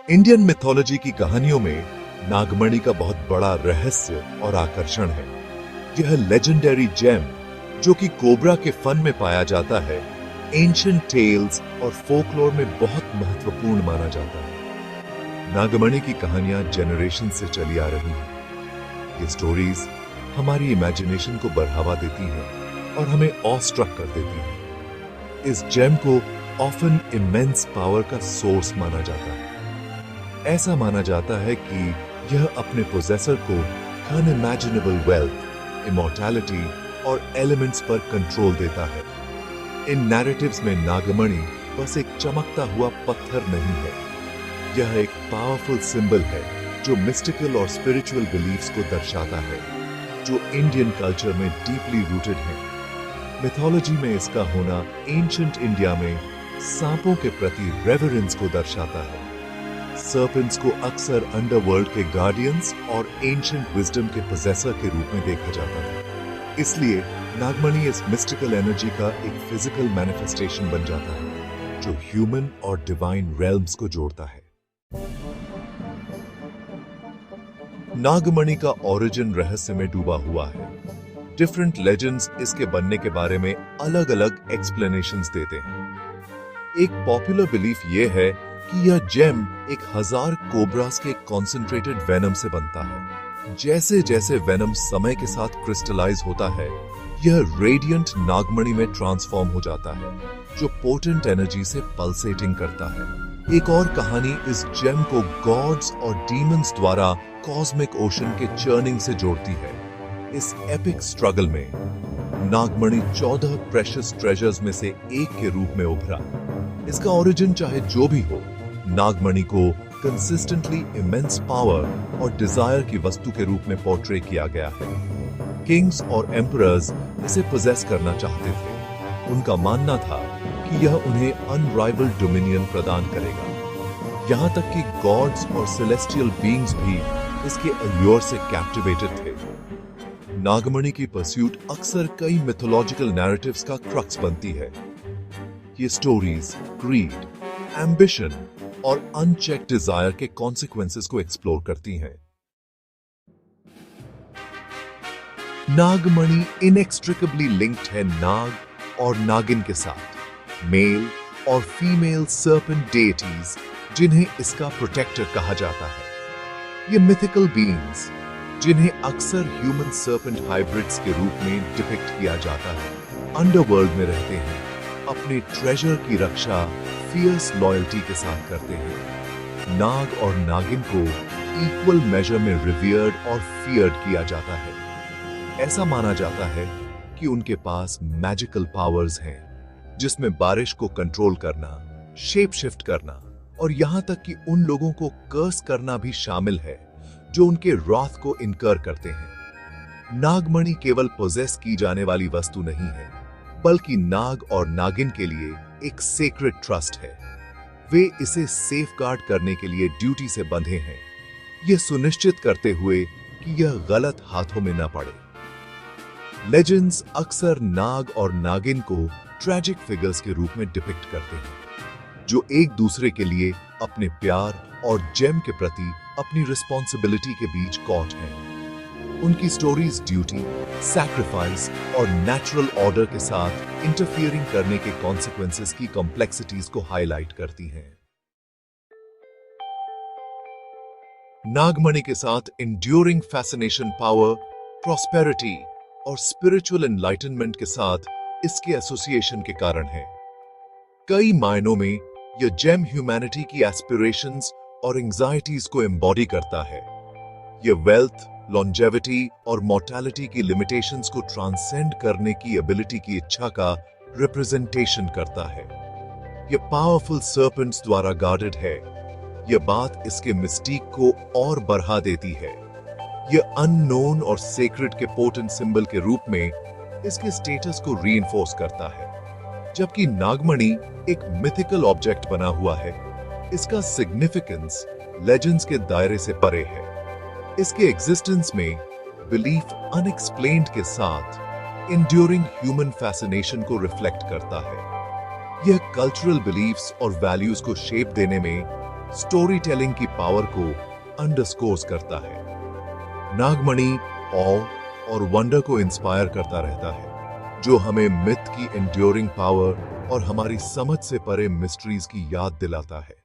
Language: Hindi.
इंडियन मिथोलॉजी की कहानियों में नागमणि का बहुत बड़ा रहस्य और आकर्षण है। यह लेजेंडरी जेम, जो कि कोबरा के फन में पाया जाता है, एंशिएंट टेल्स और फोकलोर में बहुत महत्वपूर्ण माना जाता है। नागमणि की कहानियां जनरेशन से चली आ रही हैं। ये स्टोरीज हमारी इमेजिनेशन को बढ़ावा देती हैं और हमें ऑस्ट्रक कर देती हैं। इस जेम को ऑफन इमेंस पावर का सोर्स माना जाता है। ऐसा माना जाता है कि यह अपने पोजेसर को अनइमेजिनेबल वेल्थ, इमॉर्टैलिटी और एलिमेंट्स पर कंट्रोल देता है। इन नैरेटिव्स में नागमणि बस एक चमकता हुआ पत्थर नहीं है। यह एक पावरफुल सिंबल है जो मिस्टिकल और स्पिरिचुअल बिलीफ्स को दर्शाता है, जो इंडियन कल्चर में डीपली रूटेड है। मिथोलॉजी में इसका होना एंशिएंट इंडिया में सांपों के प्रति रेवरेंस को दर्शाता है। सर्पेंट्स को अक्सर अंडरवर्ल्ड के गार्डियंस और एंशिएंट विजडम के पोजेसर के रूप में देखा जाता था। इसलिए नागमणि इस मिस्टिकल एनर्जी का एक फिजिकल मैनिफेस्टेशन बन जाता है, जो ह्यूमन और डिवाइन रेल्म्स को जोड़ता है। नागमणि का ओरिजिन रहस्य में डूबा हुआ है। डिफरेंट लेजेंड्स इसके बनने के बारे में अलग अलग एक्सप्लेनेशंस देते हैं। एक पॉपुलर बिलीफ यह है कि यह जेम 1000 कोबरास के कॉन्सेंट्रेटेड वेनम से बनता है। जैसे जैसे वेनम समय के साथ क्रिस्टलाइज होता है, यह रेडियंट नागमणि में ट्रांसफॉर्म हो जाता है, जो पोटेंट एनर्जी से पल्सेटिंग करता है। एक और कहानी इस जेम को गॉड्स और डीमंस द्वारा कॉस्मिक ओशन के चर्निंग से जोड़ती है। इस एपिक स्ट्रगल में नागमणि 14 प्रेशियस ट्रेजर्स में से एक के रूप में उभरा। इसका ओरिजिन चाहे जो भी हो, नागमणि को कंसिस्टेंटली इमेंस पावर और डिजायर की वस्तु के रूप में पोर्ट्रे किया गया है। किंग्स और एम्परर्स इसे पोजेस करना चाहते थे। उनका मानना था कि यह उन्हें अनराइवल्ड डोमिनियन प्रदान करेगा। यहां तक कि गॉड्स और सेलेस्टियल बीइंग्स भी इसके अल्योर से कैप्टिवेटेड थे। नागमणि की परस्यूट अक्सर कई मिथोलॉजिकल नैरेटिव्स का क्रक्स बनती है। ये स्टोरीज ग्रीड, एम्बिशन और अनचेक्ड डिजायर के कॉन्सिक्वेंसेस को एक्सप्लोर करती हैं। नागमणि इनएक्सट्रिकेबली लिंक्ड है नाग और नागिन के साथ, मेल और फीमेल सर्पेंट डेटीज जिन्हें इसका प्रोटेक्टर कहा जाता है। ये मिथिकल बीइंग्स, जिन्हें अक्सर ह्यूमन सर्पेंट हाइब्रिड्स के रूप में डिपिक्ट किया जाता है, अंडरवर्ल्ड में रहते हैं। अपने ट्रेजर की रक्षा फियर्स लॉयल्टी के साथ करते हैं। नाग और नागिन को इक्वल मेजर में रिवियर्ड और फियर्ड किया जाता है। ऐसा माना जाता है कि उनके पास मैजिकल पावर्स हैं, जिसमें बारिश को कंट्रोल करना, शेप शिफ्ट करना और यहां तक कि उन लोगों को कर्स करना भी शामिल है जो उनके राथ को इनकर करते हैं। नागमणि केवल पोजेस की जाने वाली वस्तु नहीं है, बल्कि नाग और नागिन के लिए एक सेक्रेड ट्रस्ट है। वे इसे सेफगार्ड करने के लिए ड्यूटी से बंधे हैं, यह सुनिश्चित करते हुए कि यह गलत हाथों में न पड़े। लेजेंड्स अक्सर नाग और नागिन को ट्रैजिक फिगर्स के रूप में डिपिक्ट करते हैं, जो एक दूसरे के लिए अपने प्यार और जेम के प्रति अपनी रिस्पॉन्सिबिलिटी के बीच कॉट हैं। उनकी स्टोरीज ड्यूटी, सैक्रिफाइस और नेचुरल ऑर्डर के साथ इंटरफियरिंग करने के कॉन्सिक्वेंसेस की कॉम्प्लेक्सिटीज को हाईलाइट करती हैं। नागमणि के साथ इंड्यूरिंग फैसिनेशन, पावर, प्रॉस्पेरिटी और स्पिरिचुअल एनलाइटनमेंट के साथ इसके एसोसिएशन के कारण है। कई मायनों में यह जेम ह्यूमैनिटी की एस्पिरेशंस और एंजाइटीज को एम्बॉडी करता है। यह वेल्थ, लॉन्जेविटी और मॉर्टैलिटी की लिमिटेशंस को ट्रांसेंड करने की एबिलिटी की इच्छा का रिप्रेजेंटेशन करता है। यह पावरफुल सर्पेंट्स द्वारा गार्डेड है। यह बात इसके मिस्टीक को और बढ़ा देती है। यह अननोन और सेक्रेड के पोटेंट सिंबल के रूप में इसके स्टेटस को रीइंफोर्स करता है। जबकि नागमणि एक मिथिकल ऑब्जेक्ट बना हुआ है, इसका सिग्निफिकेंस लेजेंड्स के दायरे से परे है। इसके एग्जिस्टेंस में बिलीफ अनएक्सप्लेन्ड के साथ इंड्यूरिंग ह्यूमन फैसिनेशन को रिफ्लेक्ट करता है। यह कल्चरल बिलीफ्स और वैल्यूज को शेप देने में स्टोरी टेलिंग की पावर को अंडरस्कोर्स करता है। नागमणि ऑ और वंडर को इंस्पायर करता रहता है, जो हमें मिथ की एंड्योरिंग पावर और हमारी समझ से परे मिस्ट्रीज की याद दिलाता है।